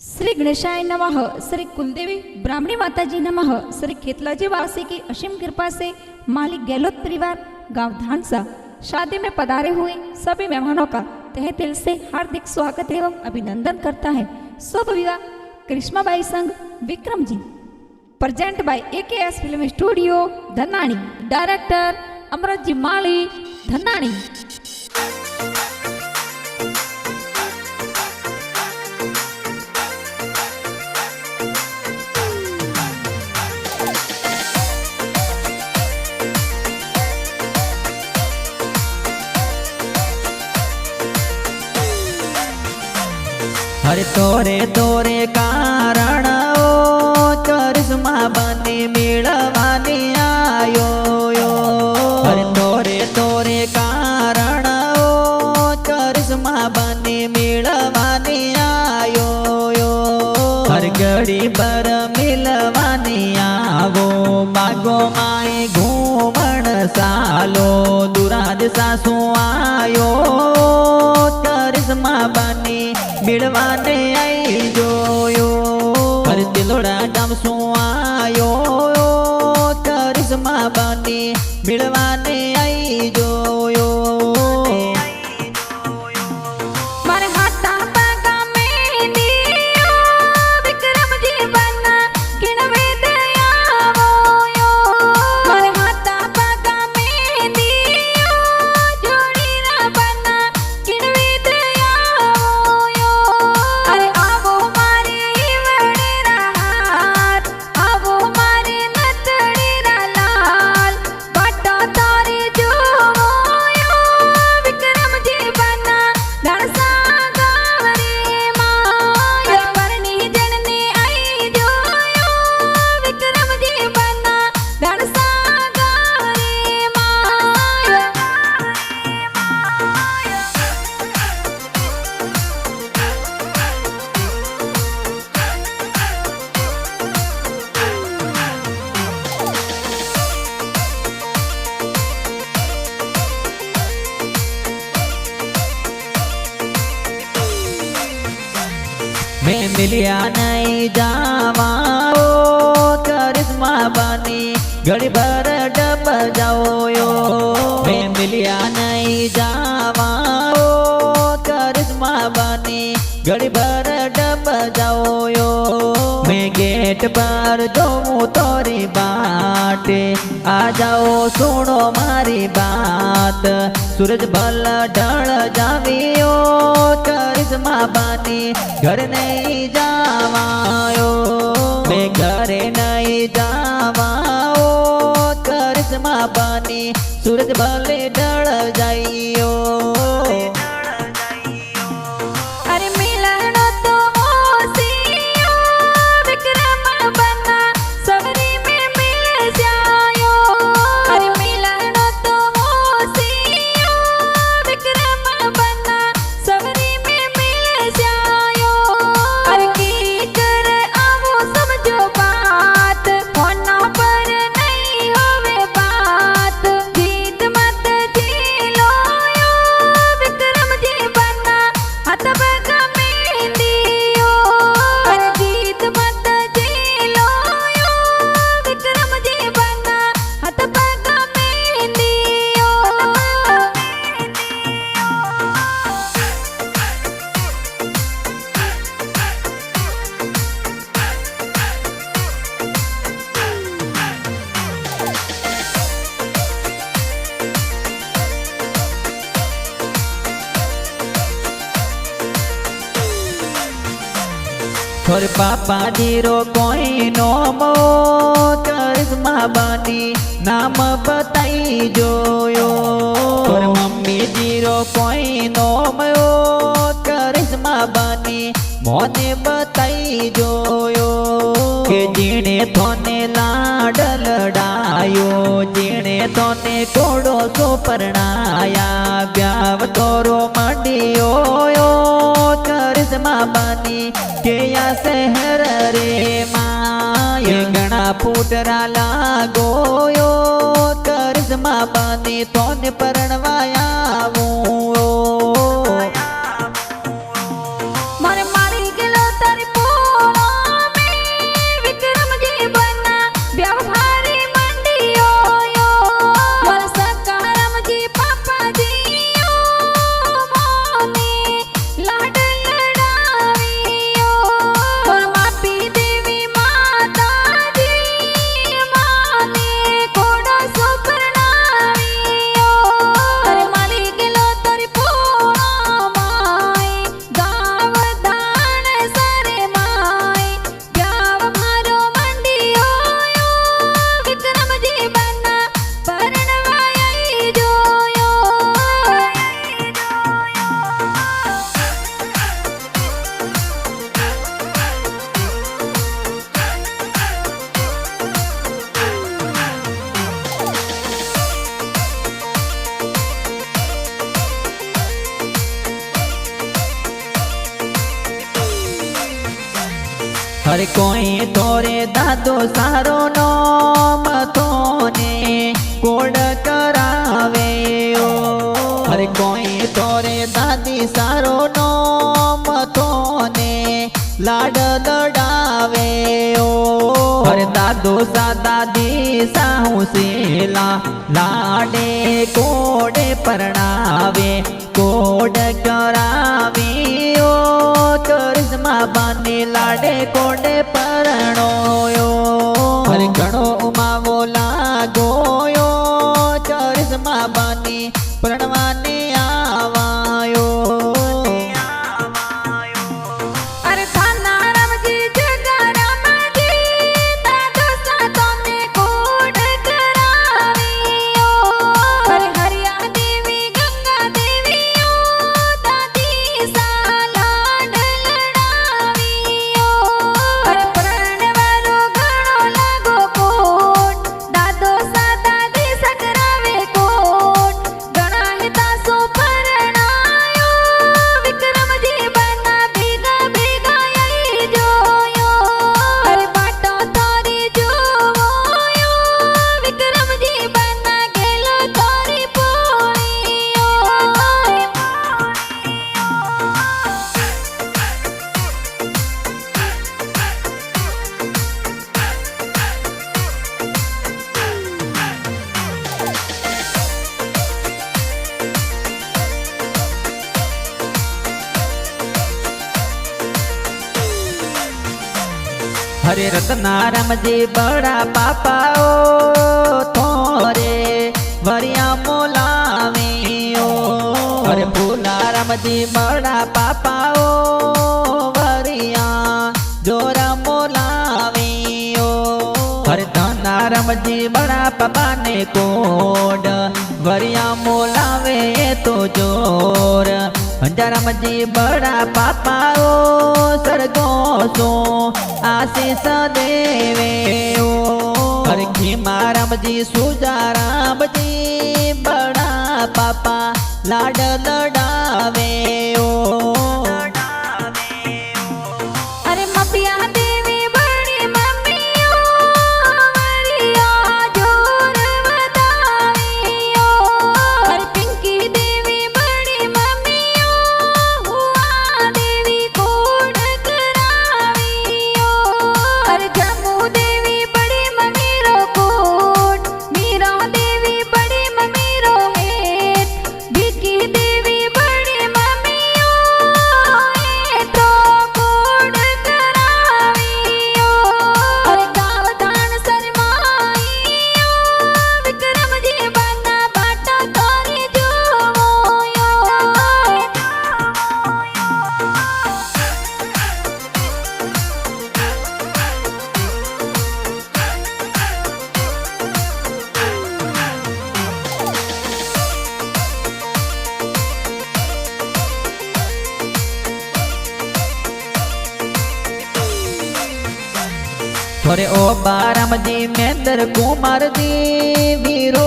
श्री गणेशाय नमः। श्री कुलदेवी ब्राह्मणी माता जी नमः। श्री खेतलाजी वासी की असीम कृपा से मालिक गहलोत परिवार गांव धानसा शादी में पधारे हुए सभी मेहमानों का तहे दिल से हार्दिक स्वागत एवं अभिनंदन करता है। शुभ विवाह कृष्णाबाई संघ Vikram ji. Present by AKS film studio Dhanani. Director Amrit ji Mali Dhanani. हरे तोरे तोरे कारण चरिस्मा बनी मिलवानी आयो यो। हरे तोरे तोरे कारण चरिस्मा बनी मिलवानी आयो यो। हर घड़ी पर मिलवानी आवो बागो माए घूमण सालो दुराज सासू आयो चरिस्मा बनी मिलवाने आई जोयो। हर दिलोड़ा डामसू आयो करिश्मा बनी मिलवाने आई जोयो। मारे हाथा पागा में दियो विक्रम जी बना किणवे दयावो यो। मारे हाथा पागा में दियो जोड़ी ना बना किणवे दयावो यो। अरे आवो मारे वडेरा हाथ आवो मारे नतड़ी रा लाल बाटा तारे जोवो यो। विक्रम जी बना धड़सा गावरे माया परनी जनने आई जोयो। विक्रम जी बना धड़सा गावरे माया। मैं मिलिया नहीं जावा करिश्मा बनी घड़ी भर डब जाओ यो। मैं मिलिया नहीं जावा करिश्मा बनी घड़ी भर डब जाओ यो। मैं गेट पर जाऊँ तोरी बाटे आ जाओ सुनो मारी बात। सूरज भल ढल जावियो करिश्मा बनी घर नहीं जावायो। मैं घरे नहीं जावाओ करिश्मा बनी सूरज भले ढल जाइयो। अरे मिलनो तो मोसियो विक्रम बना सबरी में मिल जायो। अरे मिलनो तो मोसियो विक्रम बना सबरी में मिल जायो। अरे की कर आवो समझो बात होना पर नहीं होवे बात। जीत मत झीलो यो विक्रम जी बना हाथ बगा में दियो। अरे जीत मत झीलो यो विक्रम जी बना हाथ बगा में दियो। थोर पापा जीरो कोई नोमो करिश्मा बनी नाम बताई जोयो। थोर मम्मी जीरो कोई नोमो करिश्मा बनी मोने बताई जोयो। के जीने थोने लाडल डायो जीने थोने कोड़ो सो परणाया ब्याव तोरो मंडियो यो करिश्मा बनी के या शहर रे माय गणा फूटरा लागो यो करिश्मा बनी तोने परणवाया वो। मारे मारी गेलो तारी पो हर कोई तोरे दादो सारो नाम तोने कोड करावे ओ हर कोई तोरे दादी सारो नाम तोने लाड लडावे ओ हर दादो सा दादी साहू सेला लाडे कोडे परणावे कोड करावे ओ करिश्मा बाने लाडे कोडे परણોયો हर घणो उमावो लागोयो करिश्मा बाने परણવાને आवायो अरे थाना रामजी जगा रामजी दादो सा तोने कोड करावियो अरे हरिया देवी गंगा देवी ओ दादी सा लाड लडावियो अरे परણવારો ઘણો લાગો કોટ दादो सा दादी सकरावे कोट घणा हिता सो परणायो विक्रमजी बना भीगा भीगा यही जोयो अरे बाटो तारी जोवोयो विक्रमजी बना गेलो तारी पोळीयो हरे रत्नाराम जी बड़ा पापा ओ थोरे वरिया मोलावे ओ हरे फूलाराम जी बड़ा पापा ओ वरिया जोरा मोलावे ओ हरे धनाराम जी बड़ा पापा ने कोड वरिया मोलावे तो जोर अंजाराम जी बड़ा पापा ओ सरगो सो आशीष देवे ओ हर खीमाराम जी सुजाराम जी बड़ा पापा लाड लडावे ओ अरे मपिया देवी बड़ी मम्मियो वरिया जोर बतावियो अरे पिंकी देवी बड़ी मम्मियो हुआ देवी कोड करावियो अरे जम्मू देवी बड़ी मम्मी रो कोट मीरा देवी बड़ी मम्मी रो हेत भिकी देवी बड़ी मम्मियो तो कोड करावियो अरे गावदान शर्माइयो विक्रमजी बना बाटा तारी जोवोयो थोरे ओ बाराम जी मेंदर कुमार जी वीरो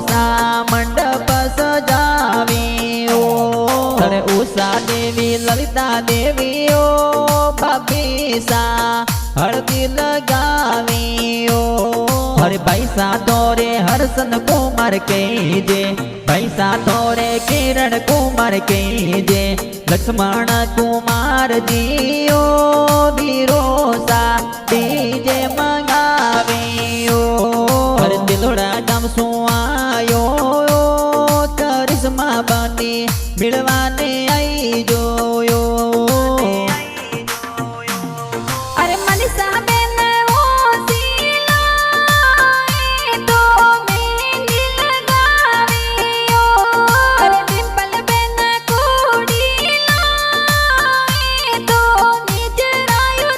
सा मंडप सजावी ओ थोरे उषा देवी ललिता देवी ओ भाभी सा हल्दी लगावी ओ हरे पैसा तोरे हर्षन कुमार के जे पैसा तोरे किरण कुमार के जे लक्ष्मण कुमार जी ओ वीरो सा डीजे मंगावे ओ हर दिलोड़ा गाम सु आयो करिश्मा बनी मिलवाने आई जोयो अरे मनीषा बेन वो सीला तो मेहंदी लगावियो अरे डिंपल बेन कोडी ला तो निजरायो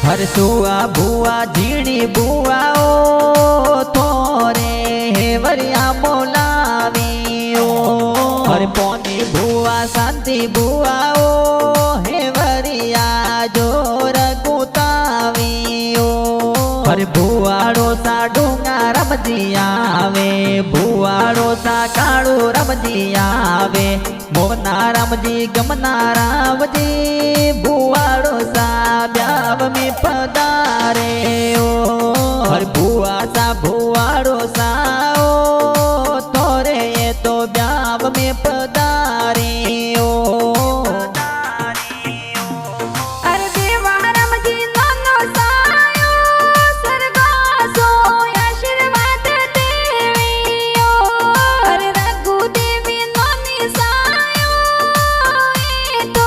हर सुआ भुआ झीणी बुआओ थोरे हेवरिया बोलावियो हर पोनी भुआ शांति बुआओ हेवरिया जोर गुतावियो हर भुआड़ो सा डूंगा रमजी आवे भुआड़ो सा काळू रमजी आवे मोना रामजी गमना रामजी भुआड़ो सा ब्याव में पधारे ओ हर भुआ सा भुआड़ो सा ओ तोरे ये तो ब्याव में पधारे ओ अरे देवा रामजी नानो सायो सरगासो आशीर्वाद देवियो अरे रघु देवी नानी सायो ए तो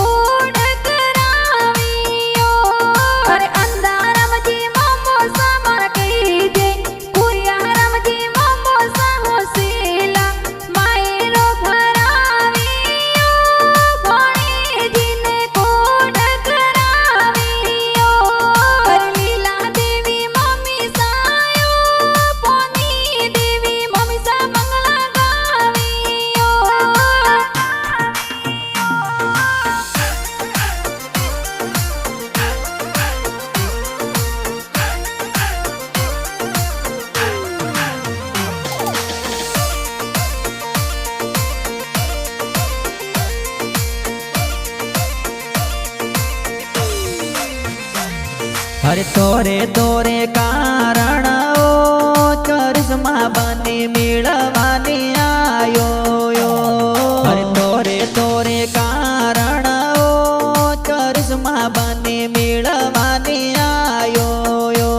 ओढ करावियो अरे अंधा रामजी मोमो सामा कहीजे कुरिया रामजी मोमो साहो सेला मायरो भरावियो भोणे जीने कोड करावियो अरे लीला देवी मम्मी सायो पोनी देवी मम्मी सा मंगला गावियो हरे तोरे तोरे कारण ओ करिश्मा बनी मिलवानी आयो यो हरे तोरे तोरे कारण ओ करिश्मा बनी मिलवानी आयो यो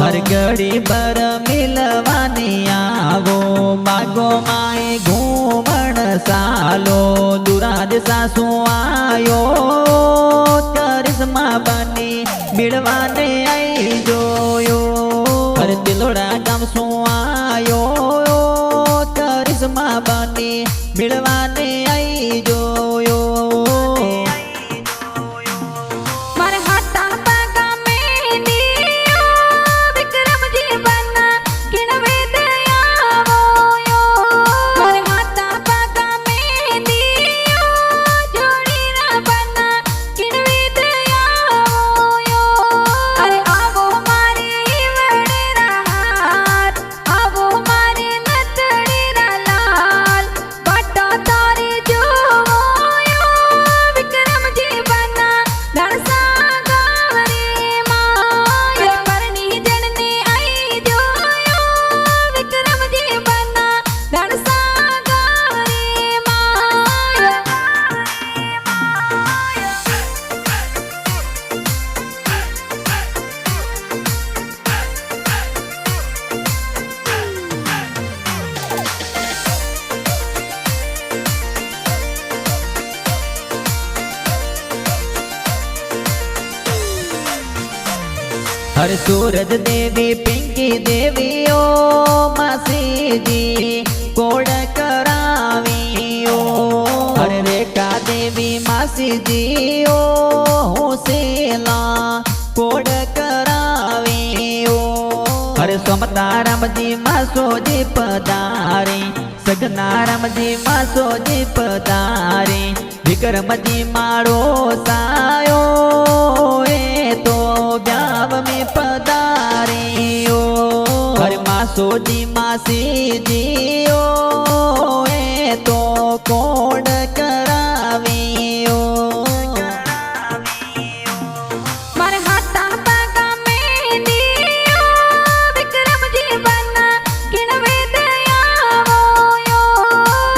हर घड़ी पर मिलवानी आवो मागो माए घूमण सालो दुराज सासू आयो करिश्मा बनी मिलवाने आई जोयो हर दिलोड़ा गाम सो आयो करिश्मा बनी मिलवाने आई जोयो मारे हाथा पागा में दियो विक्रम जी बना किणवे दयावो यो मारे हाथा पागा में दियो जोड़ी ना बना किणवे दयावो यो अरे आवो मारे वडेरा हाथ आवो मारे नतड़ीरा लाल बाटो तारे जोवो यो विक्रम जी बना धड़सा गावरे माय परनी जनने आई जोयो विक्रम जी बना धड़सा गावरे माय हर सूरज देवी पिंकी देवी ओ मासी जी कोड करावियो हर रेखा देवी मासी जी ओ होसेला कोड करावियो हर समता रामजी मासो जी पधारे सगना रामजी मासो जी पधारे विक्रम जी मारो सायो ए तो ब्याव में पधारियो हर मासो जी मासी जी ओ ए तो कोड करावियो मारे हाथा पागा में दियो विक्रम जी बना किणवे दयावो यो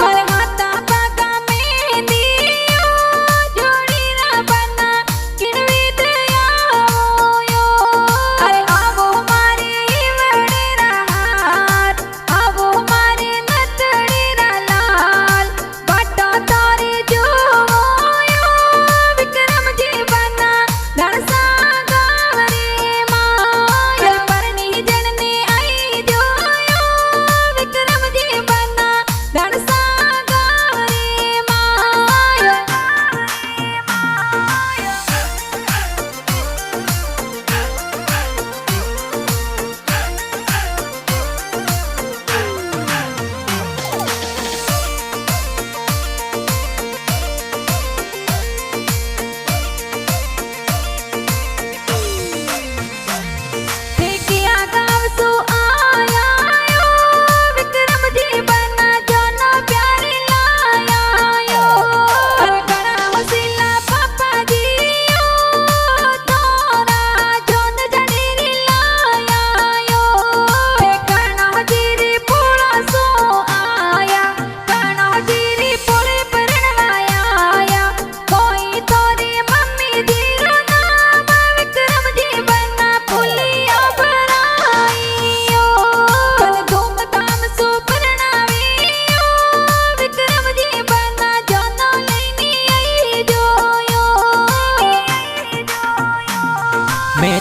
मारे हाथा पागा में दियो जोड़ी ना बना किणवे दयावो यो अरे आवो मारे वडेरा हाथ आवो मारे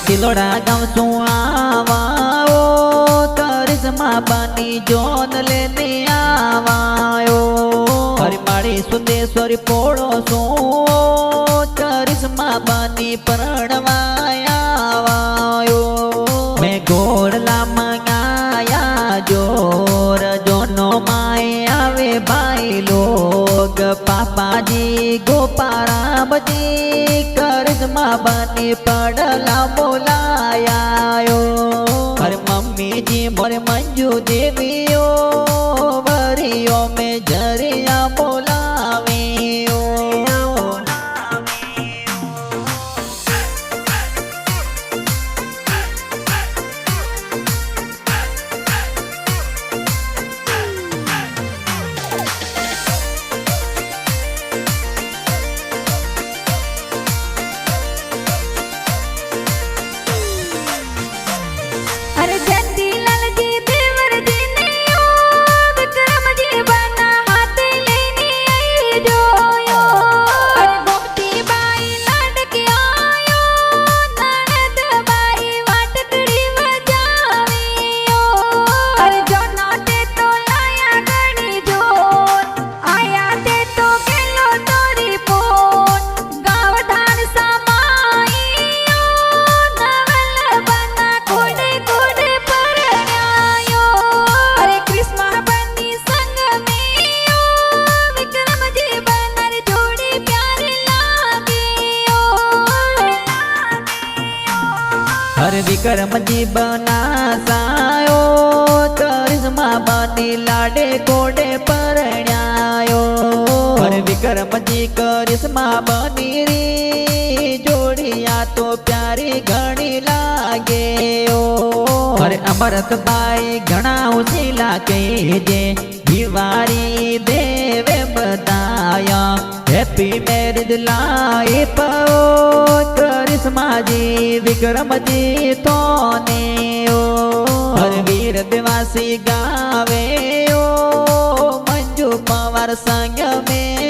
तिलोड़ा गाँव सु आवाओ करिश्मा बानी जोन लेने आवायो हरी माड़ी सुंदेश्वरी पोड़ो सु करिश्मा बानी प्रणवाया आवायो मैं गोड़ला मंगाया जोर जोनो माए आवे भाई लोग पापा जी गोपाराम जी करिश्मा बानी पड़ला बोलायायो अरे मम्मी जी मोरे मंजू देवियो वरियो में जरिया बोलावियो अरे जंती लाल जी देवर जी ने ओ विक्रम जी बना हाथ लेनी आई जोयो अरे गोमती बाई लाडकी आयो ननद बाई वाटकड़ी बजावियो अरे जो नाटे तो लाया गणी जोत आया ते तो केलो तोरी पोट गाव धान समाईयो नवल बना कोडे कोडे परण्यायो अरे कृष्णा बनी संग में ओ विक्रम जी बनर जोड़ी प्यार लागियो हर विक्रम जी बना सायो करिश्मा बानी लाडे कोडे परण्यायो हर विक्रम जी करिश्मा बनी री जोड़िया तो प्यारी घणी लागे अरे अमरत बाई घना उसीला के जे दीवारी देवे बताया हैप्पी मैरिज लाइफ करिश्मा जी विक्रम जी तो ने हर वीर दिवासी गावे ओ मंजू पवार संग में